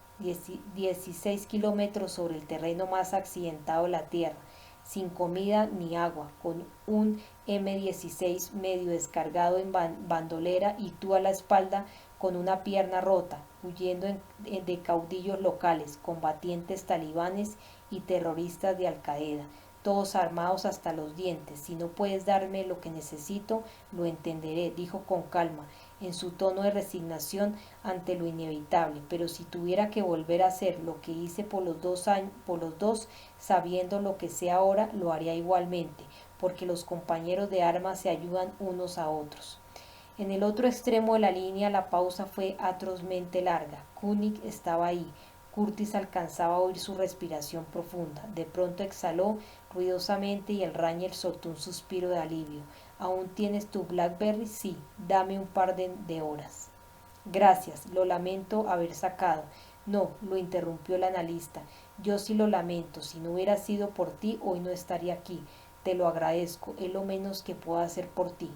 16 kilómetros sobre el terreno más accidentado de la Tierra, sin comida ni agua, con un M16 medio descargado en bandolera y tú a la espalda con una pierna rota, huyendo de caudillos locales, combatientes talibanes y terroristas de Al-Qaeda, todos armados hasta los dientes. Si no puedes darme lo que necesito, lo entenderé, dijo con calma, en su tono de resignación ante lo inevitable, pero si tuviera que volver a hacer lo que hice por los dos, sabiendo lo que sé ahora, lo haría igualmente, porque los compañeros de armas se ayudan unos a otros. En el otro extremo de la línea la pausa fue atrozmente larga. Koenig estaba ahí. Curtis alcanzaba a oír su respiración profunda. De pronto exhaló ruidosamente y el Ranger soltó un suspiro de alivio. ¿Aún tienes tu Blackberry? Sí, dame un par de horas. Gracias, lo lamento haber sacado. No, lo interrumpió el analista. Yo sí lo lamento. Si no hubiera sido por ti, hoy no estaría aquí. Te lo agradezco. Es lo menos que puedo hacer por ti.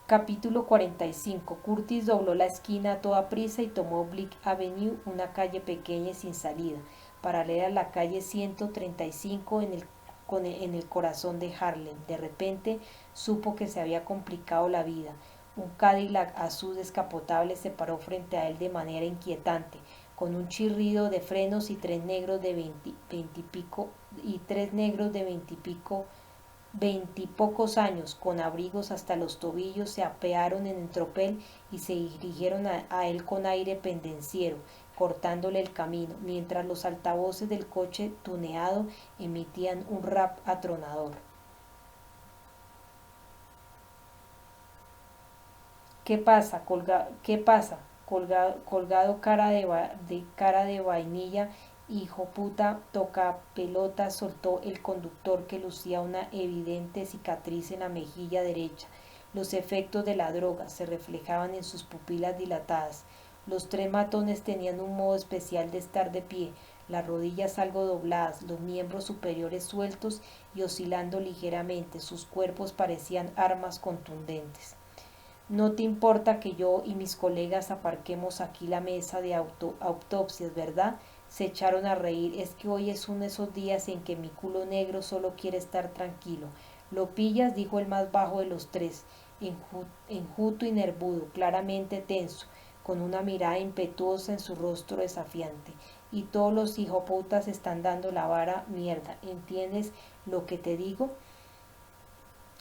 Capítulo 45. Curtis dobló la esquina a toda prisa y tomó Bleak Avenue, una calle pequeña y sin salida, paralela a la calle 135 en el corazón de Harlem. De repente supo que se había complicado la vida. Un Cadillac azul descapotable se paró frente a él de manera inquietante, con un chirrido de frenos y tres negros de veintipocos años, con abrigos hasta los tobillos, se apearon en el tropel y se dirigieron a él con aire pendenciero, cortándole el camino, mientras los altavoces del coche tuneado emitían un rap atronador. ¿Qué pasa? ¿Qué pasa? Colgado cara de vainilla, hijo puta, toca pelota, soltó el conductor, que lucía una evidente cicatriz en la mejilla derecha. Los efectos de la droga se reflejaban en sus pupilas dilatadas. Los tres matones tenían un modo especial de estar de pie, las rodillas algo dobladas, los miembros superiores sueltos y oscilando ligeramente. Sus cuerpos parecían armas contundentes. No te importa que yo y mis colegas aparquemos aquí la mesa de autopsias, ¿verdad? Se echaron a reír. Es que hoy es uno de esos días en que mi culo negro solo quiere estar tranquilo. ¿Lo pillas? Dijo el más bajo de los tres, enjuto y nervudo, claramente tenso, con una mirada impetuosa en su rostro desafiante. Y todos los hijoputas están dando la vara, mierda. ¿Entiendes lo que te digo?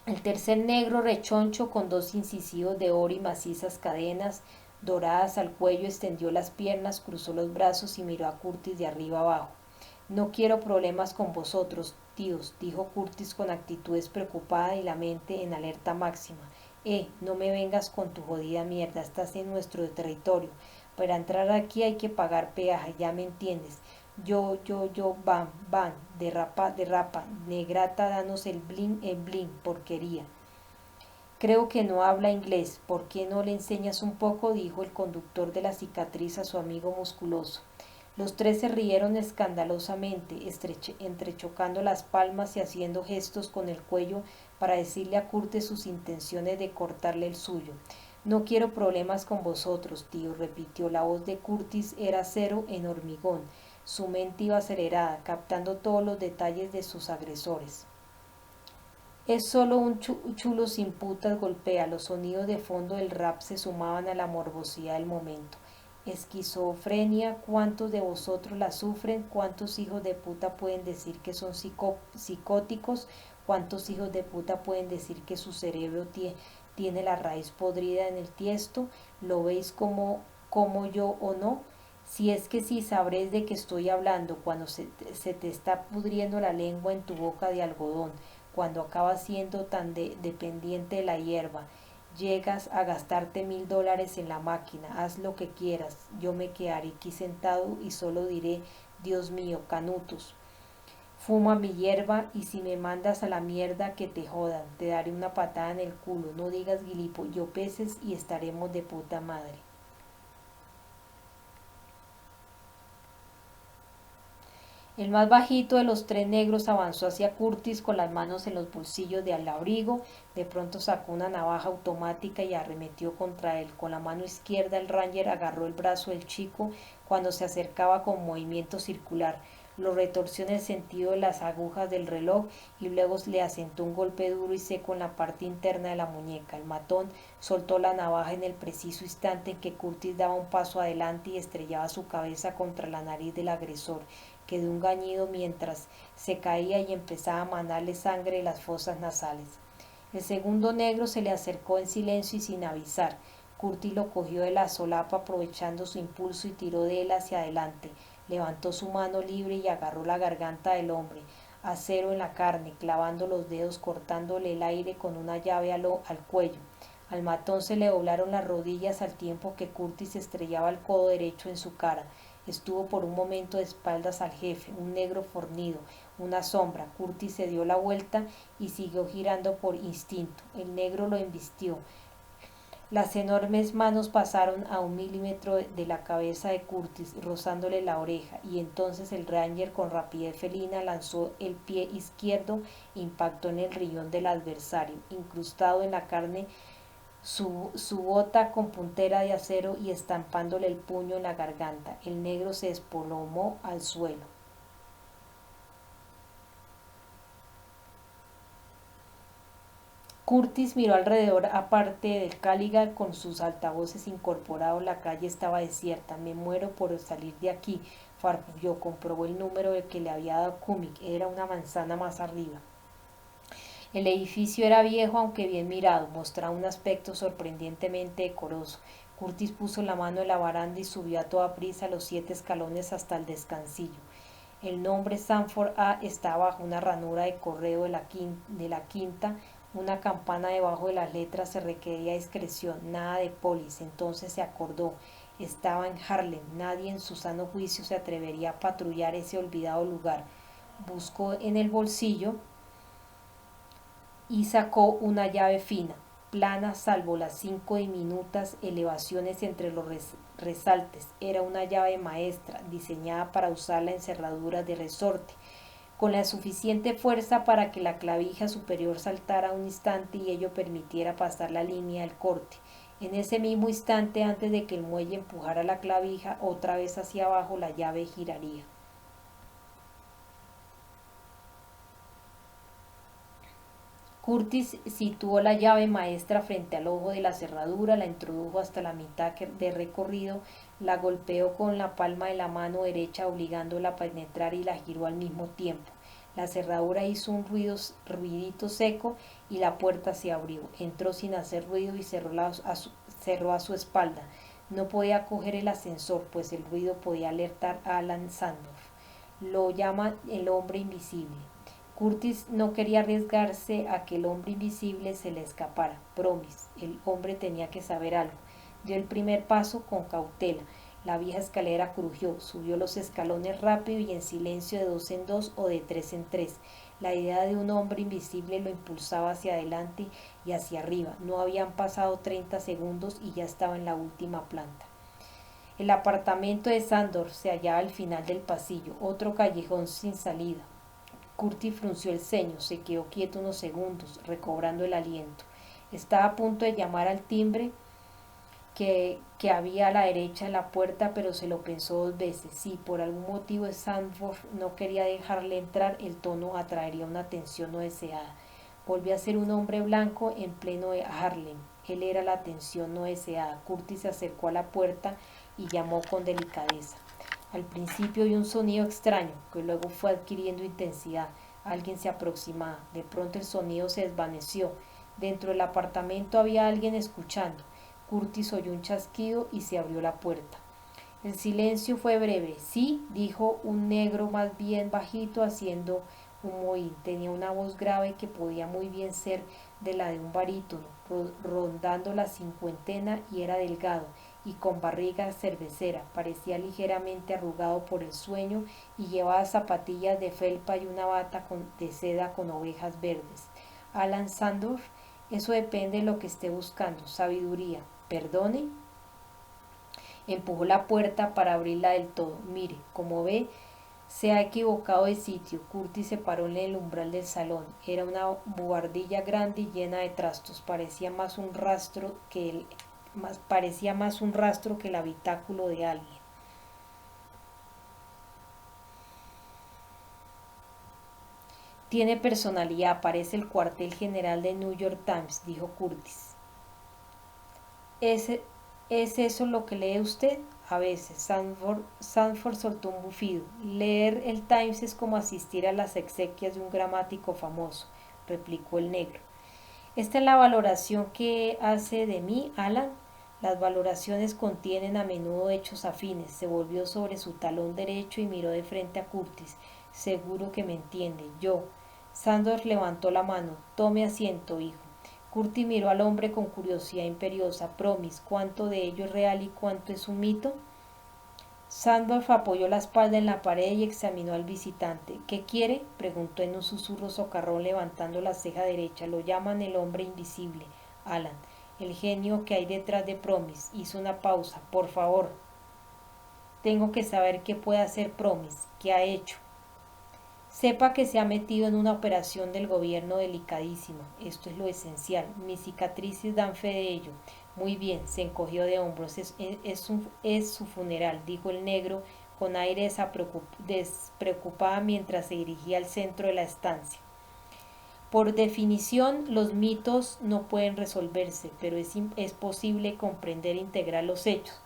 El tercer negro rechoncho, con dos incisivos de oro y macizas cadenas doradas al cuello, extendió las piernas, cruzó los brazos y miró a Curtis de arriba abajo. No quiero problemas con vosotros, tíos, dijo Curtis con actitud despreocupada y la mente en alerta máxima. No me vengas con tu jodida mierda, estás en nuestro territorio. Para entrar aquí hay que pagar peaje, ya me entiendes. Van, derrapa, negrata, danos el blin, porquería. Creo que no habla inglés, ¿por qué no le enseñas un poco? Dijo el conductor de la cicatriz a su amigo musculoso. Los tres se rieron escandalosamente, entrechocando las palmas y haciendo gestos con el cuello para decirle a Curtis sus intenciones de cortarle el suyo. No quiero problemas con vosotros, tío, repitió. La voz de Curtis era acero en hormigón. Su mente iba acelerada, captando todos los detalles de sus agresores. Es solo un chulo sin putas, golpea. Los sonidos de fondo del rap se sumaban a la morbosidad del momento. Esquizofrenia, ¿cuántos de vosotros la sufren? ¿Cuántos hijos de puta pueden decir que son psicóticos? ¿Cuántos hijos de puta pueden decir que su cerebro tiene la raíz podrida en el tiesto? ¿Lo veis como yo o no? Si es que sí, sabréis de qué estoy hablando cuando se te está pudriendo la lengua en tu boca de algodón, cuando acabas siendo tan dependiente de la hierba. Llegas a gastarte $1000 en la máquina, haz lo que quieras, yo me quedaré aquí sentado y solo diré, Dios mío, Canutos. Fuma mi hierba y si me mandas a la mierda que te jodan, te daré una patada en el culo, no digas gilipolleces y estaremos de puta madre. El más bajito de los tres negros avanzó hacia Curtis con las manos en los bolsillos del abrigo. De pronto sacó una navaja automática y arremetió contra él. Con la mano izquierda el Ranger agarró el brazo del chico cuando se acercaba con movimiento circular. Lo retorció en el sentido de las agujas del reloj y luego le asentó un golpe duro y seco en la parte interna de la muñeca. El matón soltó la navaja en el preciso instante en que Curtis daba un paso adelante y estrellaba su cabeza contra la nariz del agresor, que de un gañido mientras se caía y empezaba a mandarle sangre de las fosas nasales. El segundo negro se le acercó en silencio y sin avisar. Curtis lo cogió de la solapa aprovechando su impulso y tiró de él hacia adelante. Levantó su mano libre y agarró la garganta del hombre, acero en la carne, clavando los dedos, cortándole el aire con una llave al cuello. Al matón se le doblaron las rodillas al tiempo que Curtis estrellaba el codo derecho en su cara. Estuvo por un momento de espaldas al jefe, un negro fornido, una sombra. Curtis se dio la vuelta y siguió girando por instinto. El negro lo embistió. Las enormes manos pasaron a 1 milímetro de la cabeza de Curtis, rozándole la oreja, y entonces el Ranger con rapidez felina lanzó el pie izquierdo e impactó en el riñón del adversario, incrustado en la carne su bota con puntera de acero y estampándole el puño en la garganta. El negro se desplomó al suelo. Curtis miró alrededor, aparte del Caliga con sus altavoces incorporados. La calle estaba desierta. Me muero por salir de aquí, farfulló. Comprobó el número del que le había dado Cumming. Era una manzana más arriba. El edificio era viejo, aunque bien mirado, mostraba un aspecto sorprendentemente decoroso. Curtis puso la mano en la baranda y subió a toda prisa los 7 escalones hasta el descansillo. El nombre Sanford A estaba bajo una ranura de correo de la quinta. Una campana debajo de las letras se requería discreción, nada de polis. Entonces se acordó, estaba en Harlem, nadie en su sano juicio se atrevería a patrullar ese olvidado lugar. Buscó en el bolsillo y sacó una llave fina, plana salvo las 5 diminutas elevaciones entre los resaltes. Era una llave maestra, diseñada para usarla en cerraduras de resorte, con la suficiente fuerza para que la clavija superior saltara un instante y ello permitiera pasar la línea del corte. En ese mismo instante, antes de que el muelle empujara la clavija otra vez hacia abajo, la llave giraría. Curtis situó la llave maestra frente al ojo de la cerradura, la introdujo hasta la mitad de recorrido, la golpeó con la palma de la mano derecha obligándola a penetrar y la giró al mismo tiempo. La cerradura hizo un ruidito seco y la puerta se abrió. Entró sin hacer ruido y cerró a su espalda. No podía coger el ascensor, pues el ruido podía alertar a Alan Sandorf. Lo llaman el hombre invisible. Curtis no quería arriesgarse a que el hombre invisible se le escapara. Bromis, el hombre tenía que saber algo. Dio el primer paso con cautela. La vieja escalera crujió, subió los escalones rápido y en silencio de 2 en 2 o de 3 en 3. La idea de un hombre invisible lo impulsaba hacia adelante y hacia arriba. No habían pasado 30 segundos y ya estaba en la última planta. El apartamento de Sandor se hallaba al final del pasillo, otro callejón sin salida. Curtis frunció el ceño, se quedó quieto unos segundos, recobrando el aliento. Estaba a punto de llamar al timbre que había a la derecha de la puerta, pero se lo pensó 2 veces. Si por algún motivo Sanford no quería dejarle entrar, el tono atraería una atención no deseada. Volvió a ser un hombre blanco en pleno de Harlem. Él era la atención no deseada. Curtis se acercó a la puerta y llamó con delicadeza. Al principio oyó un sonido extraño, que luego fue adquiriendo intensidad. Alguien se aproximaba. De pronto el sonido se desvaneció. Dentro del apartamento había alguien escuchando. Curtis oyó un chasquido y se abrió la puerta. El silencio fue breve. Sí, dijo un negro más bien bajito, haciendo un mohín. Tenía una voz grave que podía muy bien ser de la de un barítono, rondando la cincuentena, y era delgado y con barriga cervecera. Parecía ligeramente arrugado por el sueño y llevaba zapatillas de felpa y una bata de seda con ovejas verdes. Alan Sandor, eso depende de lo que esté buscando. Sabiduría. ¿Perdone? Empujó la puerta para abrirla del todo. Mire, como ve, se ha equivocado de sitio. Curtis se paró en el umbral del salón. Era una buhardilla grande y llena de trastos. Parecía más un rastro que el habitáculo de alguien. Tiene personalidad, parece el cuartel general de New York Times, dijo Curtis. ¿Es, ¿Es eso lo que lee usted? A veces. Sanford soltó un bufido. Leer el Times es como asistir a las exequias de un gramático famoso, replicó el negro. Esta es la valoración que hace de mí, Alan. Las valoraciones contienen a menudo hechos afines. Se volvió sobre su talón derecho y miró de frente a Curtis. Seguro que me entiende. Yo. Sandor levantó la mano. Tome asiento, hijo. Curtis miró al hombre con curiosidad imperiosa. Promis, ¿cuánto de ello es real y cuánto es un mito? Sandorf apoyó la espalda en la pared y examinó al visitante. ¿Qué quiere? Preguntó en un susurro socarrón levantando la ceja derecha. Lo llaman el hombre invisible, Alan. El genio que hay detrás de Promis. Hizo una pausa. Por favor. Tengo que saber qué puede hacer Promis. ¿Qué ha hecho? Sepa que se ha metido en una operación del gobierno delicadísima. Esto es lo esencial. Mis cicatrices dan fe de ello. Muy bien, se encogió de hombros. Es su funeral, dijo el negro con aire despreocupada mientras se dirigía al centro de la estancia. Por definición, los mitos no pueden resolverse, pero es posible comprender e integrar los hechos.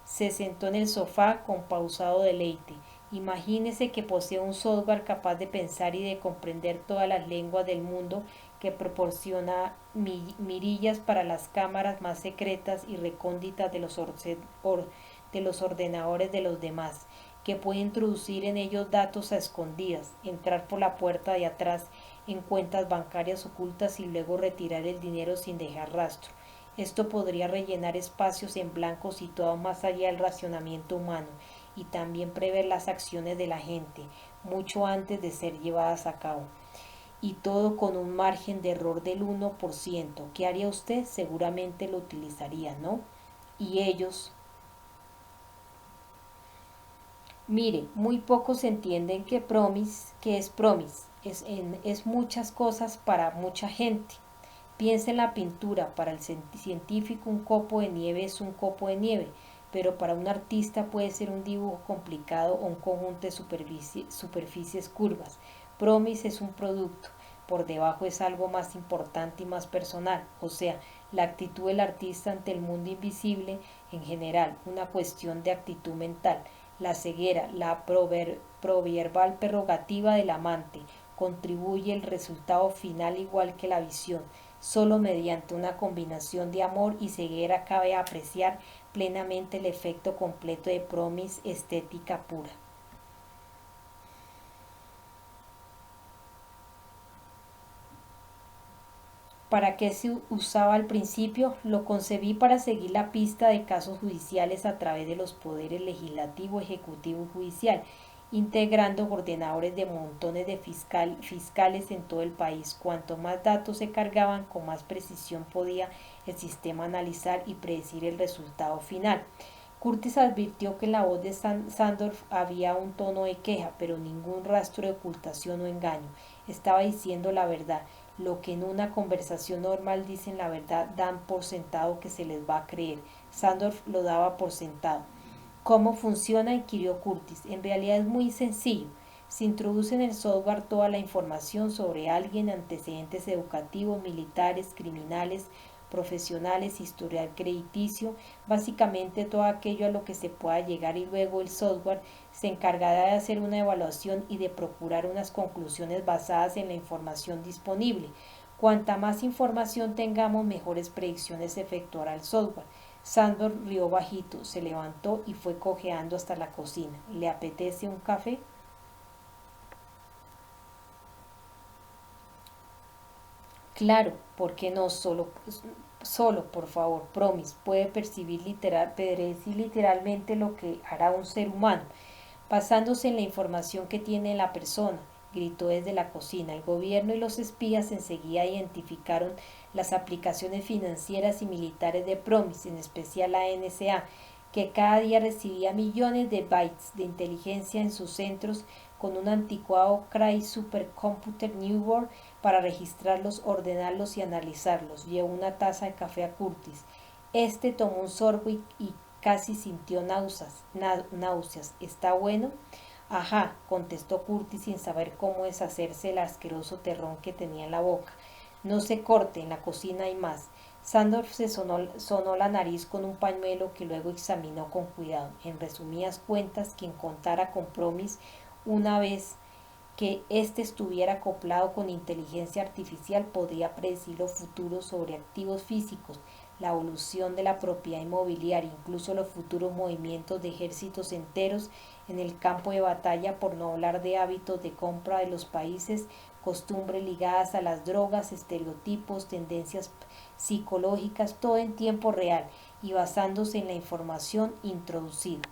Se sentó en el sofá con pausado deleite. Imagínese que posee un software capaz de pensar y de comprender todas las lenguas del mundo, que proporciona mirillas para las cámaras más secretas y recónditas de los ordenadores de los demás, que puede introducir en ellos datos a escondidas, entrar por la puerta de atrás en cuentas bancarias ocultas y luego retirar el dinero sin dejar rastro. Esto podría rellenar espacios en blanco situados más allá del racionamiento humano y también prever las acciones de la gente mucho antes de ser llevadas a cabo. Y todo con un margen de error del 1%. ¿Qué haría usted? Seguramente lo utilizaría, ¿no? Y ellos. Mire, muy pocos entienden que es promise. Es muchas cosas para mucha gente. Piensa en la pintura. Para el científico un copo de nieve es un copo de nieve, pero para un artista puede ser un dibujo complicado o un conjunto de superficies curvas. Promise es un producto. Por debajo es algo más importante y más personal, o sea, la actitud del artista ante el mundo invisible en general, una cuestión de actitud mental. La ceguera, la proverbal prerrogativa del amante, contribuye el resultado final igual que la visión. Solo mediante una combinación de amor y ceguera cabe apreciar plenamente el efecto completo de Promis estética pura. ¿Para qué se usaba al principio? Lo concebí para seguir la pista de casos judiciales a través de los poderes legislativo, ejecutivo y judicial, integrando ordenadores de montones de fiscales en todo el país. Cuanto más datos se cargaban, con más precisión podía el sistema analizar y predecir el resultado final. Curtis advirtió que en la voz de Sandorf había un tono de queja, pero ningún rastro de ocultación o engaño. Estaba diciendo la verdad. Lo que en una conversación normal dicen la verdad dan por sentado que se les va a creer. Sandorf lo daba por sentado. ¿Cómo funciona? Inquirió Curtis. En realidad es muy sencillo. Se introduce en el software toda la información sobre alguien, antecedentes educativos, militares, criminales, profesionales, historial crediticio, básicamente todo aquello a lo que se pueda llegar, y luego el software se encargará de hacer una evaluación y de procurar unas conclusiones basadas en la información disponible. Cuanta más información tengamos, mejores predicciones efectuará el software. Sandor rió bajito, se levantó y fue cojeando hasta la cocina. ¿Le apetece un café? Claro, porque no solo, solo, por favor, Promis puede predecir literalmente lo que hará un ser humano, basándose en la información que tiene la persona, gritó desde la cocina. El gobierno y los espías enseguida identificaron las aplicaciones financieras y militares de Promis, en especial la NSA, que cada día recibía millones de bytes de inteligencia en sus centros con un anticuado Cray Supercomputer New World para registrarlos, ordenarlos y analizarlos. Llevó una taza de café a Curtis. Este tomó un sorbo y casi sintió náuseas. ¿Está bueno? Ajá, contestó Curtis sin saber cómo deshacerse del asqueroso terrón que tenía en la boca. No se corte, en la cocina hay más. Sandor se sonó la nariz con un pañuelo que luego examinó con cuidado. En resumidas cuentas, quien contara con Promis una vez que éste estuviera acoplado con inteligencia artificial podría predecir los futuros sobre activos físicos, la evolución de la propiedad inmobiliaria, incluso los futuros movimientos de ejércitos enteros en el campo de batalla, por no hablar de hábitos de compra de los países, costumbres ligadas a las drogas, estereotipos, tendencias psicológicas, todo en tiempo real y basándose en la información introducida.